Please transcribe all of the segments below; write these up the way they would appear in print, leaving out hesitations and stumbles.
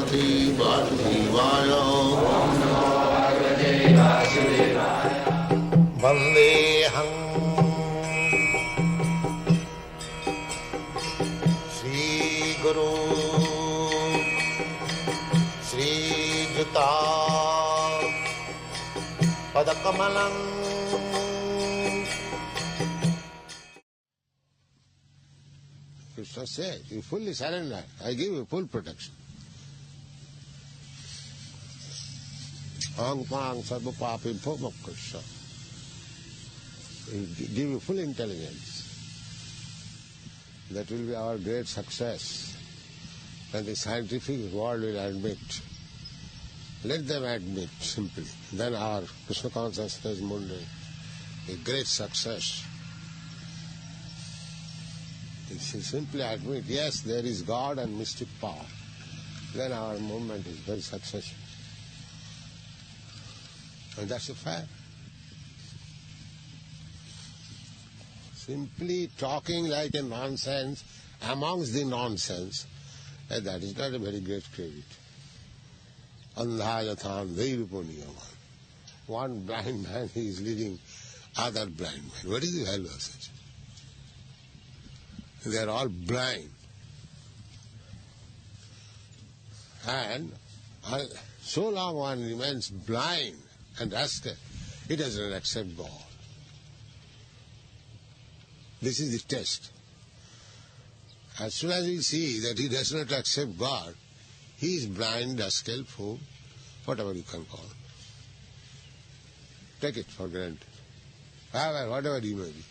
Bhagavate Vasudevaya. Vandeham Sri Guru Sri Juta Padakamalam. Krishna says, you fully surrender, I give you full protection. Ang pang sarva papim poma Krishna. Give you full intelligence. That will be our great success. And the scientific world will admit. Let them admit simply. Then our Krishna consciousness mundi, a great success. If you simply admit, yes, there is God and mystic power, then our movement is very successful. And that's a fact. Simply talking like a nonsense amongst the nonsense, that is not a very great credit. Andhayathan veirupuniyaman. One blind man is leading other blind men. What is the value of such? They are all blind. And so long one remains blind and rascal, he does not accept God. This is the test. As soon as we see that he does not accept God, he is blind, rascal, fool, whatever you can call him. Take it for granted. However, whatever he may be.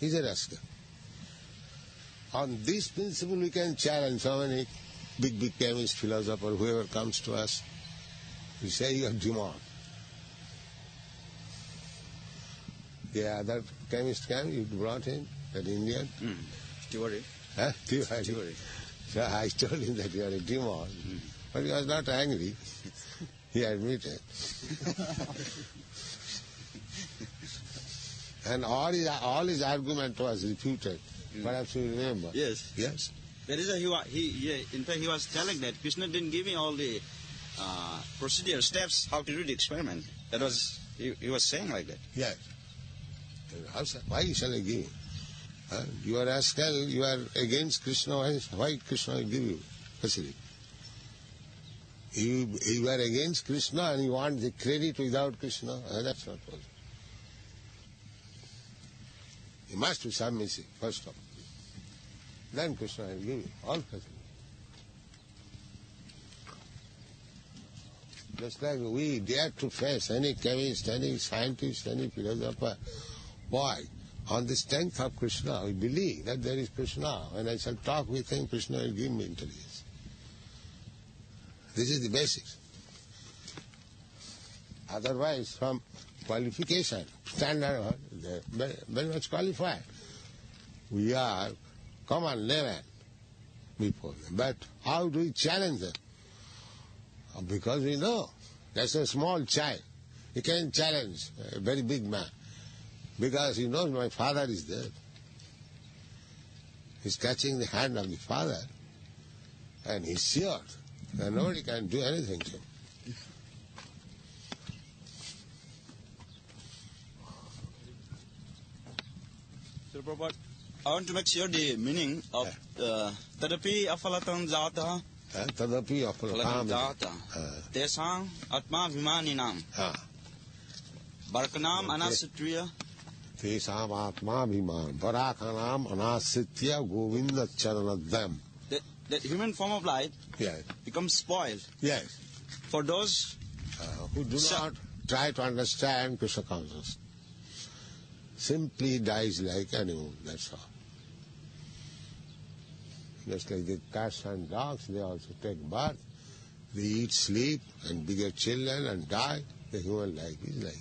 He is a rascal. On this principle we can challenge so many big chemist, philosopher, whoever comes to us. We say you are demon. The other chemist came, you brought him, that Indian. Tiwari. Huh? Tiwari. So I told him that you are a demon. But he was not angry. He admitted. And all his argument was refuted. Perhaps you remember. Yes. Yes. That is in fact, he was telling that Krishna didn't give me all the procedure, steps, how to do the experiment. That was, he was saying like that. Yes. Why shall I give you? You are rascal, you are against Krishna, why Krishna will give you facility? You are against Krishna and you want the credit without Krishna, that's not possible. You must be submissive, first of all. Then Krishna will give you all facility. Just like we dare to face any chemist, any scientist, any philosopher. Why? On the strength of Krishna, we believe that there is Krishna. When I shall talk with him, Krishna will give me intelligence. This is the basics. Otherwise, from qualification, standard, very much qualified. We are common layman before them. But how do we challenge them? Because we know that's a small child. He can challenge a very big man. Because he knows my father is there. He's catching the hand of the father. And he's sure that nobody can do anything to him. So, Prabhupada, I want to make sure the meaning of Tadapi Afalatam Jata. Tadapi Afalatam Jata. Tesang Atma Vimaninam. Barakanam Anasutriya. Tesam Atma Viman. Barakanam Anasitya Govinda Charanadam. That human form of life becomes spoiled. Yes. For those who do not try to understand Krishna consciousness. Simply dies like animal, that's all. Just like the cats and dogs, they also take birth, they eat, sleep, and beget children and die. The human life is like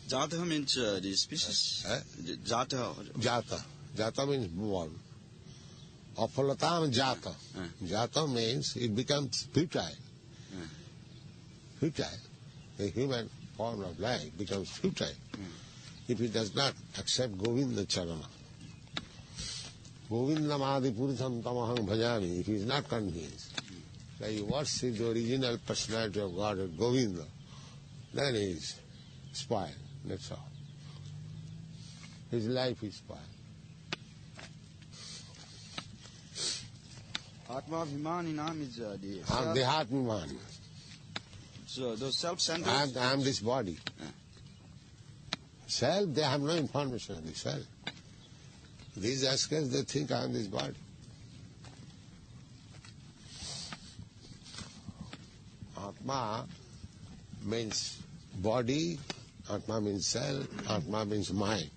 that. Jata means the species? Jata. Jata means born. Afalatam jata. Jata means it becomes futile. Futile. The human form of life becomes futile if it does not accept Govinda Charana. Govindam adi purusham tamaham bhajami. If he is not convinced that he worships the original personality of God as Govinda, then he is spoiled. That's all. His life is spoiled. Atma-abhimani nam is the Dehatmiman. so those self-centered. I am this body. Self, they have no information of the self. These askers, they think I am this body. Atma means body, Atma means self, Atma means mind.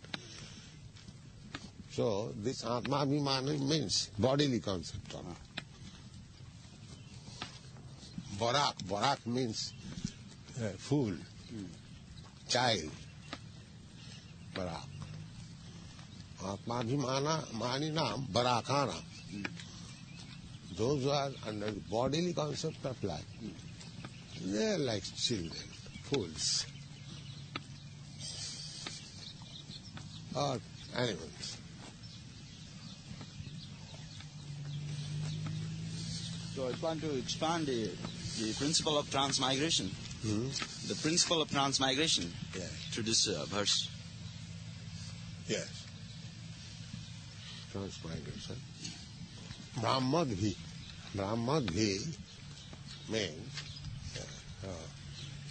So this Atma-abhimani means bodily concept of Barak means fool, child. Barak. Atma-abhimani nam Barakana. Those who are under the bodily concept of life, they are like children, fools, or animals. So I want to expand the principle of transmigration. The principle of transmigration through this verse. Yes. Transmigration. Brahmadhi. Brahmadhi means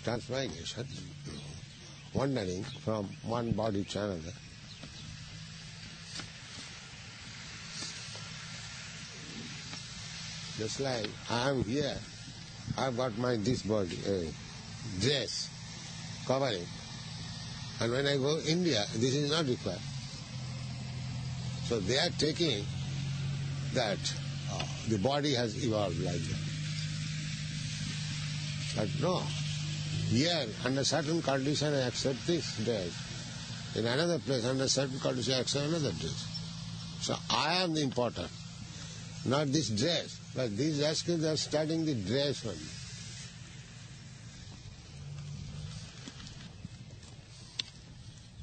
transmigration, wandering from one body to another. Just like I am here, I've got this body, dress, covering. And when I go India, this is not required. So they are taking that the body has evolved like that. But no, here under certain condition I accept this dress. In another place under certain condition I accept another dress. So I am the important, not this dress. But these askers are studying the dress only.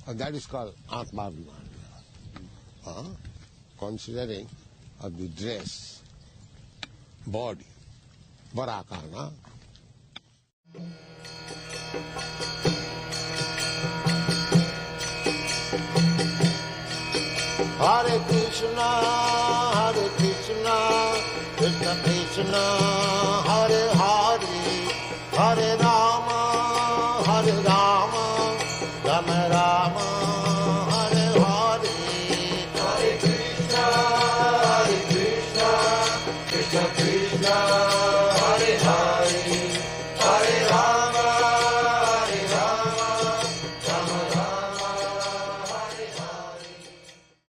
And that is called Atma-abhimani. Considering of the dress, body, Barakana. Hare Krishna, Krishna Krishna, Hare Hare, Hare Rama, Rama Rama, Hare Hare. Hare Krishna, Krishna Krishna,